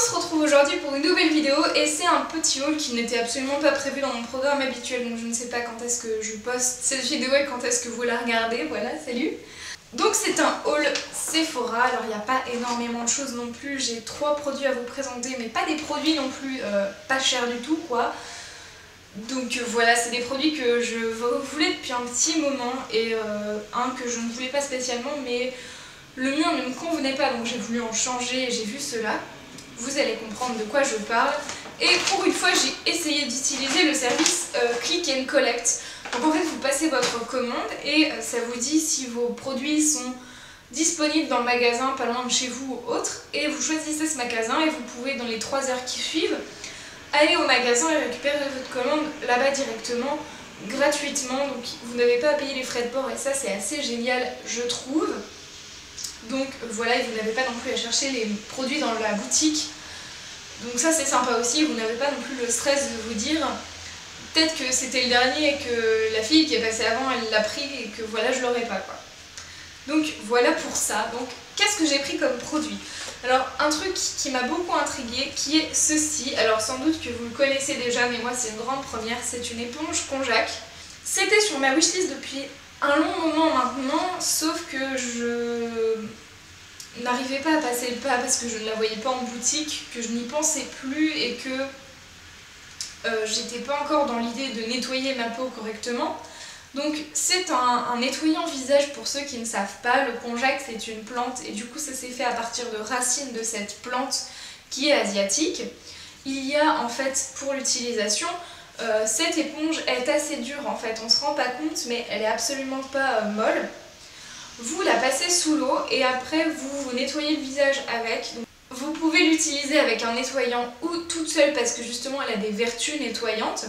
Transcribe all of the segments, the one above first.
se retrouve aujourd'hui pour une nouvelle vidéo et c'est un petit haul qui n'était absolument pas prévu dans mon programme habituel, donc je ne sais pas quand est-ce que je poste cette vidéo et quand est-ce que vous la regardez, voilà, salut. Donc c'est un haul Sephora, alors il n'y a pas énormément de choses non plus, j'ai 3 produits à vous présenter mais pas des produits non plus pas chers du tout quoi. Donc voilà, c'est des produits que je voulais depuis un petit moment et un que je ne voulais pas spécialement mais le mien ne me convenait pas donc j'ai voulu en changer et j'ai vu cela. Vous allez comprendre de quoi je parle. Et pour une fois, j'ai essayé d'utiliser le service Click and Collect. Donc en fait, vous passez votre commande et ça vous dit si vos produits sont disponibles dans le magasin, pas loin de chez vous ou autre. Et vous choisissez ce magasin et vous pouvez, dans les 3 heures qui suivent, aller au magasin et récupérer votre commande là-bas directement, gratuitement. Donc vous n'avez pas à payer les frais de port et ça, c'est assez génial, je trouve. Donc voilà, et vous n'avez pas non plus à chercher les produits dans la boutique. Donc ça c'est sympa aussi, vous n'avez pas non plus le stress de vous dire peut-être que c'était le dernier et que la fille qui est passée avant elle l'a pris et que voilà je l'aurais pas quoi. Donc voilà pour ça. Donc qu'est-ce que j'ai pris comme produit? Alors un truc qui m'a beaucoup intriguée qui est ceci. Alors sans doute que vous le connaissez déjà mais moi c'est une grande première, c'est une éponge Konjac. C'était sur ma wishlist depuis un long moment maintenant, sauf que je n'arrivais pas à passer le pas parce que je ne la voyais pas en boutique, que je n'y pensais plus et que j'étais pas encore dans l'idée de nettoyer ma peau correctement. Donc c'est un nettoyant visage pour ceux qui ne savent pas. Le Konjac c'est une plante et du coup ça s'est fait à partir de racines de cette plante qui est asiatique. Il y a en fait pour l'utilisation cette éponge est assez dure en fait, on se rend pas compte mais elle est absolument pas molle. Vous la passez sous l'eau et après vous nettoyez le visage avec. Donc, vous pouvez l'utiliser avec un nettoyant ou toute seule parce que justement elle a des vertus nettoyantes.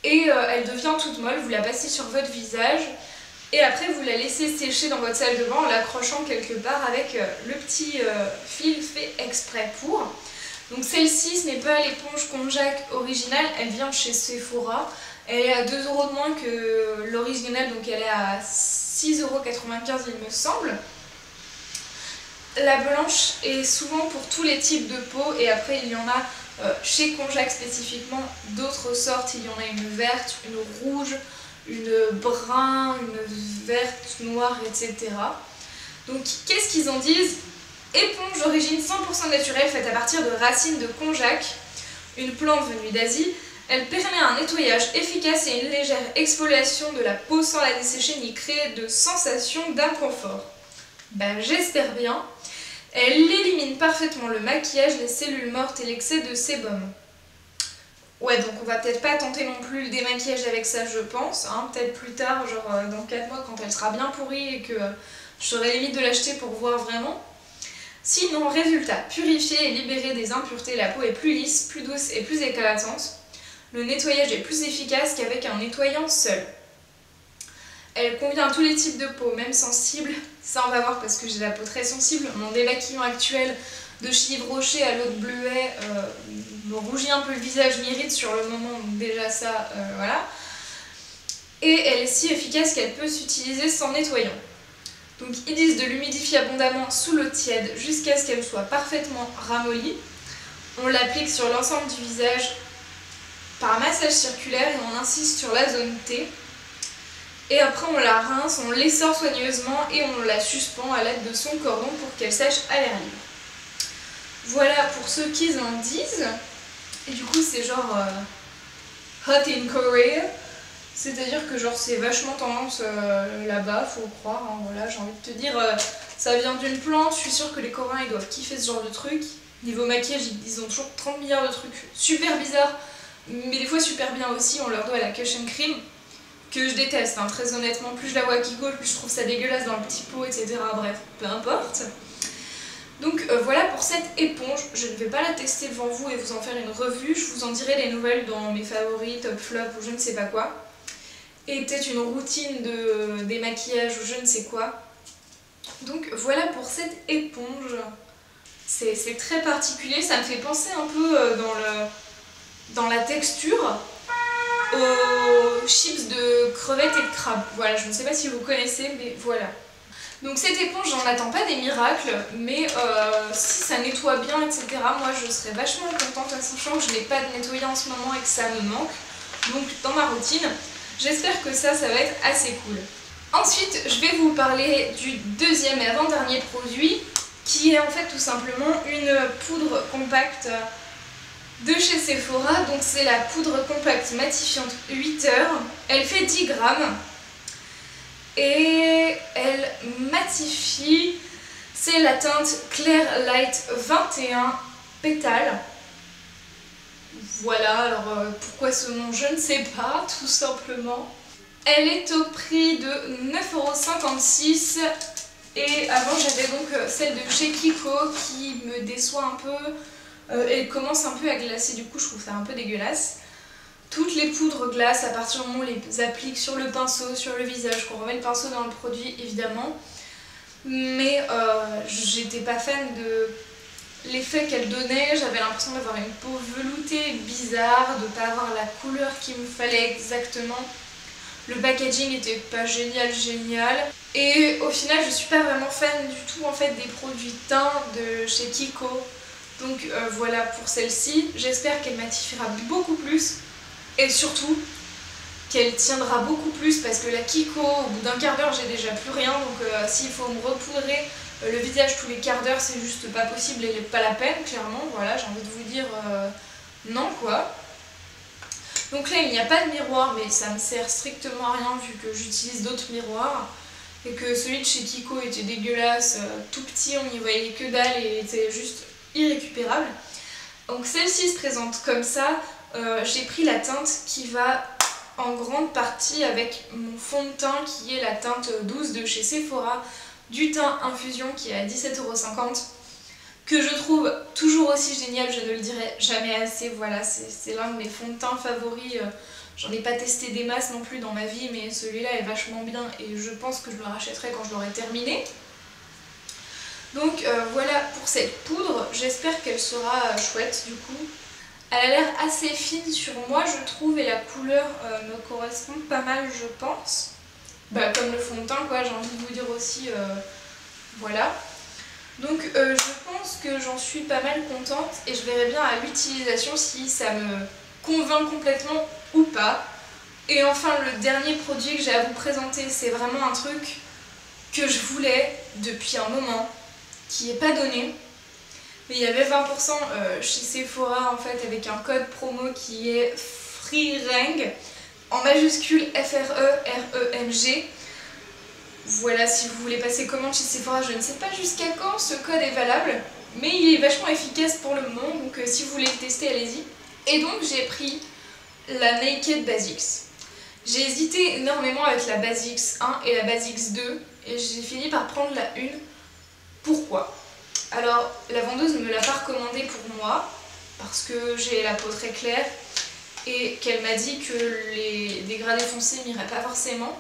Et elle devient toute molle, vous la passez sur votre visage et après vous la laissez sécher dans votre salle de bain en l'accrochant quelque part avec le petit fil fait exprès pour. Donc celle-ci, ce n'est pas l'éponge Konjac originale, elle vient chez Sephora. Elle est à 2€ de moins que l'originale, donc elle est à 6,95€ il me semble. La blanche est souvent pour tous les types de peau et après il y en a chez Konjac spécifiquement d'autres sortes. Il y en a une verte, une rouge, une brun, une verte, noire, etc. Donc qu'est-ce qu'ils en disent? Éponge d'origine 100% naturelle faite à partir de racines de Konjac, une plante venue d'Asie. Elle permet un nettoyage efficace et une légère exfoliation de la peau sans la dessécher ni créer de sensation d'inconfort. Ben j'espère bien. Elle élimine parfaitement le maquillage, les cellules mortes et l'excès de sébum. Ouais, donc on va peut-être pas tenter non plus le démaquillage avec ça, je pense. Hein, peut-être plus tard, genre dans 4 mois quand elle sera bien pourrie et que je serai limite de l'acheter pour voir vraiment. Sinon, résultat, purifier et libérer des impuretés, la peau est plus lisse, plus douce et plus éclatante. Le nettoyage est plus efficace qu'avec un nettoyant seul. Elle convient à tous les types de peau, même sensibles. Ça on va voir parce que j'ai la peau très sensible. Mon démaquillant actuel de chez Yves Rocher à l'eau de bleuet me rougit un peu le visage, m'irrite sur le moment, donc déjà ça, voilà. Et elle est si efficace qu'elle peut s'utiliser sans nettoyant. Donc ils disent de l'humidifier abondamment sous l'eau tiède jusqu'à ce qu'elle soit parfaitement ramollie. On l'applique sur l'ensemble du visage par massage circulaire et on insiste sur la zone T. Et après on la rince, on l'essore soigneusement et on la suspend à l'aide de son cordon pour qu'elle sèche à l'air libre. Voilà pour ce qu'ils en disent. Et du coup c'est genre hot in Korea. C'est-à-dire que genre c'est vachement tendance là-bas, faut croire, hein, voilà, j'ai envie de te dire, ça vient d'une plante, je suis sûre que les Coréens ils doivent kiffer ce genre de truc. Niveau maquillage, ils ont toujours 30 milliards de trucs super bizarres, mais des fois super bien aussi, on leur doit la cushion cream, que je déteste, hein, très honnêtement, plus je la vois qui colle, plus je trouve ça dégueulasse dans le petit pot, etc. Bref, peu importe. Donc voilà pour cette éponge, je ne vais pas la tester devant vous et vous en faire une revue, je vous en dirai des nouvelles dans mes favoris, top flop ou je ne sais pas quoi. Et peut-être une routine de démaquillage ou je ne sais quoi. Donc voilà pour cette éponge. C'est très particulier, ça me fait penser un peu dans la texture aux chips de crevettes et de crabes. Voilà, je ne sais pas si vous connaissez, mais voilà. Donc cette éponge, j'en attends pas des miracles, mais si ça nettoie bien, etc., moi je serais vachement contente, sachant que je n'ai pas de nettoyé en ce moment et que ça me manque. Donc dans ma routine, j'espère que ça va être assez cool. Ensuite, je vais vous parler du deuxième et avant-dernier produit, qui est en fait tout simplement une poudre compacte de chez Sephora. Donc c'est la poudre compacte matifiante 8 heures. Elle fait 10 grammes. Et elle matifie, c'est la teinte Clear Light 21 pétales. Voilà, alors pourquoi ce nom je ne sais pas, tout simplement. Elle est au prix de 9,56 €. Et avant j'avais donc celle de chez Kiko qui me déçoit un peu. Elle commence un peu à glacer, du coup je trouve ça un peu dégueulasse. Toutes les poudres glacent à partir du moment où on les applique sur le pinceau, sur le visage, qu'on remet le pinceau dans le produit évidemment. Mais j'étais pas fan de l'effet qu'elle donnait, j'avais l'impression d'avoir une peau veloutée, bizarre, de pas avoir la couleur qu'il me fallait exactement. Le packaging était pas génial. Et au final je suis pas vraiment fan du tout en fait des produits teints de chez Kiko. Donc voilà pour celle-ci, j'espère qu'elle matifiera beaucoup plus. Et surtout qu'elle tiendra beaucoup plus parce que la Kiko, au bout d'un quart d'heure j'ai déjà plus rien, donc s'il faut me repoudrer le visage tous les quarts d'heure c'est juste pas possible et pas la peine clairement, voilà j'ai envie de vous dire non quoi. Donc là il n'y a pas de miroir mais ça me sert strictement à rien vu que j'utilise d'autres miroirs et que celui de chez Kiko était dégueulasse, tout petit, on n'y voyait que dalle et était juste irrécupérable. Donc celle-ci se présente comme ça. J'ai pris la teinte qui va en grande partie avec mon fond de teint qui est la teinte 12 de chez Sephora, du teint infusion qui est à 17,50 €, que je trouve toujours aussi génial, je ne le dirai jamais assez, voilà c'est l'un de mes fonds de teint favoris, j'en ai pas testé des masses non plus dans ma vie mais celui-là est vachement bien et je pense que je le rachèterai quand je l'aurai terminé. Donc voilà pour cette poudre, j'espère qu'elle sera chouette du coup. Elle a l'air assez fine sur moi je trouve et la couleur me correspond pas mal je pense. Bah, comme le fond de teint quoi, j'ai envie de vous dire aussi, voilà. Donc je pense que j'en suis pas mal contente et je verrai bien à l'utilisation si ça me convainc complètement ou pas. Et enfin le dernier produit que j'ai à vous présenter, c'est vraiment un truc que je voulais depuis un moment, qui n'est pas donné. Mais il y avait 20% chez Sephora en fait avec un code promo qui est FREERENG en majuscule FRERENG. Voilà, si vous voulez passer commande chez Sephora, je ne sais pas jusqu'à quand ce code est valable, mais il est vachement efficace pour le moment, donc si vous voulez le tester, allez-y. Et donc j'ai pris la Naked Basics. J'ai hésité énormément avec la Basics 1 et la Basics 2, et j'ai fini par prendre la 1. Pourquoi ? Alors, la vendeuse ne me l'a pas recommandée pour moi, parce que j'ai la peau très claire, et qu'elle m'a dit que les dégradés foncés m'iraient pas forcément.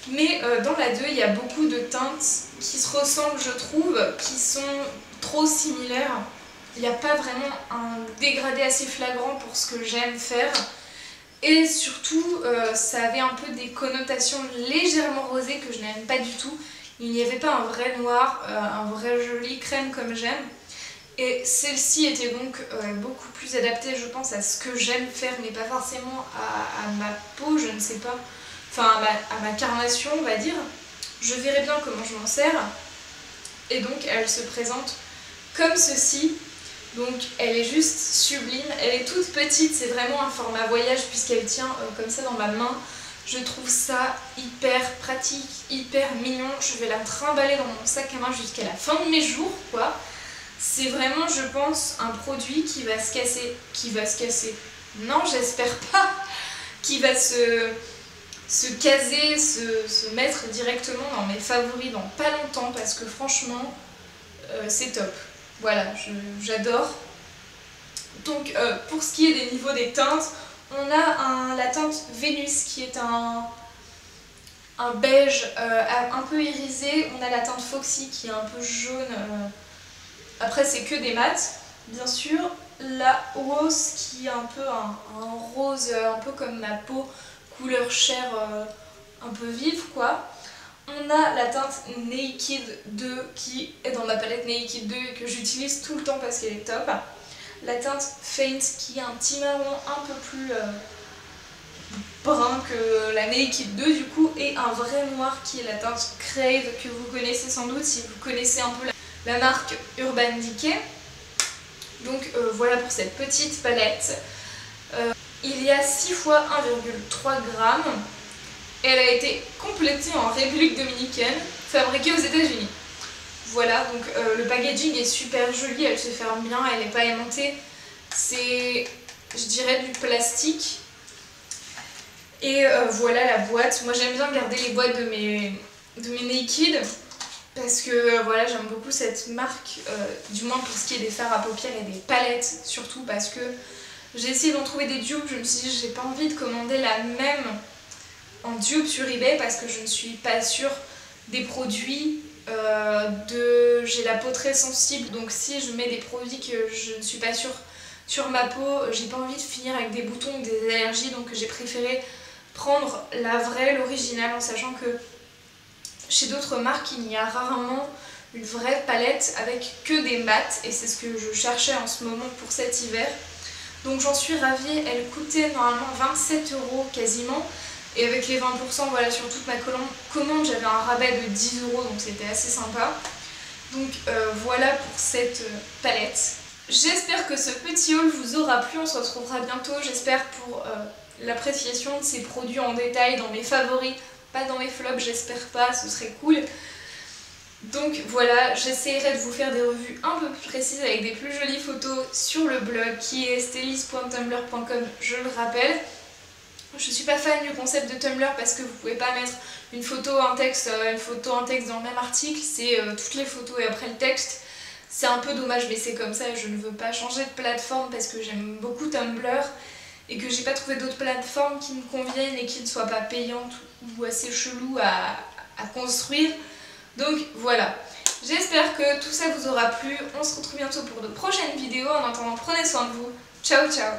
Mais dans la 2, il y a beaucoup de teintes qui se ressemblent, je trouve, qui sont trop similaires. Il n'y a pas vraiment un dégradé assez flagrant pour ce que j'aime faire. Et surtout, ça avait un peu des connotations légèrement rosées que je n'aime pas du tout. Il n'y avait pas un vrai noir, un vrai joli crème comme j'aime. Et celle-ci était donc beaucoup plus adaptée, je pense, à ce que j'aime faire, mais pas forcément à ma peau, je ne sais pas. Enfin, à ma carnation, on va dire. Je verrai bien comment je m'en sers. Et donc, elle se présente comme ceci. Donc, elle est juste sublime. Elle est toute petite, c'est vraiment un format voyage puisqu'elle tient comme ça dans ma main. Je trouve ça hyper pratique, hyper mignon. Je vais la trimballer dans mon sac à main jusqu'à la fin de mes jours, quoi. C'est vraiment, je pense, un produit qui va se casser. Qui va se casser. Non, j'espère pas. Qui va se caser, se mettre directement dans mes favoris dans pas longtemps parce que franchement, c'est top. Voilà, j'adore. Donc, pour ce qui est des niveaux des teintes, on a la teinte Vénus qui est un beige un peu irisé. On a la teinte Foxy qui est un peu jaune. Après, c'est que des mats, bien sûr. La rose qui est un peu un rose, un peu comme ma peau, couleur chair un peu vive, quoi. On a la teinte Naked 2 qui est dans ma palette Naked 2 et que j'utilise tout le temps parce qu'elle est top. La teinte Faint qui est un petit marron un peu plus brun que la Naked 2 du coup, et un vrai noir qui est la teinte Crave que vous connaissez sans doute si vous connaissez un peu la marque Urban Decay. Donc voilà pour cette petite palette. Il y a 6 fois 1,3 g. Elle a été complétée en République Dominicaine, fabriquée aux États-Unis. Voilà, donc le packaging est super joli, elle se ferme bien, elle n'est pas aimantée. C'est, je dirais, du plastique. Et voilà la boîte. Moi j'aime bien garder les boîtes de mes Naked parce que voilà, j'aime beaucoup cette marque, du moins pour ce qui est des fards à paupières et des palettes, surtout parce que j'ai essayé d'en trouver des dupes. Je me suis dit j'ai pas envie de commander la même en dupe sur eBay parce que je ne suis pas sûre des produits. J'ai la peau très sensible, donc si je mets des produits que je ne suis pas sûre sur ma peau, j'ai pas envie de finir avec des boutons ou des allergies, donc j'ai préféré prendre la vraie, l'original, en sachant que chez d'autres marques il y a rarement une vraie palette avec que des mats, et c'est ce que je cherchais en ce moment pour cet hiver. Donc j'en suis ravie, elle coûtait normalement 27 € quasiment, et avec les 20% voilà, sur toute ma commande j'avais un rabais de 10 €, donc c'était assez sympa. Donc voilà pour cette palette. J'espère que ce petit haul vous aura plu, on se retrouvera bientôt, j'espère, pour l'appréciation de ces produits en détail, dans mes favoris, pas dans mes flops, j'espère pas, ce serait cool. Donc voilà, j'essaierai de vous faire des revues un peu plus précises avec des plus jolies photos sur le blog qui est stellis.tumblr.com, je le rappelle. Je suis pas fan du concept de Tumblr parce que vous pouvez pas mettre une photo, un texte dans le même article, c'est toutes les photos et après le texte. C'est un peu dommage, mais c'est comme ça, je ne veux pas changer de plateforme parce que j'aime beaucoup Tumblr et que j'ai pas trouvé d'autres plateformes qui me conviennent et qui ne soient pas payantes ou assez cheloues à construire. Donc voilà, j'espère que tout ça vous aura plu, on se retrouve bientôt pour de prochaines vidéos, en attendant prenez soin de vous, ciao ciao.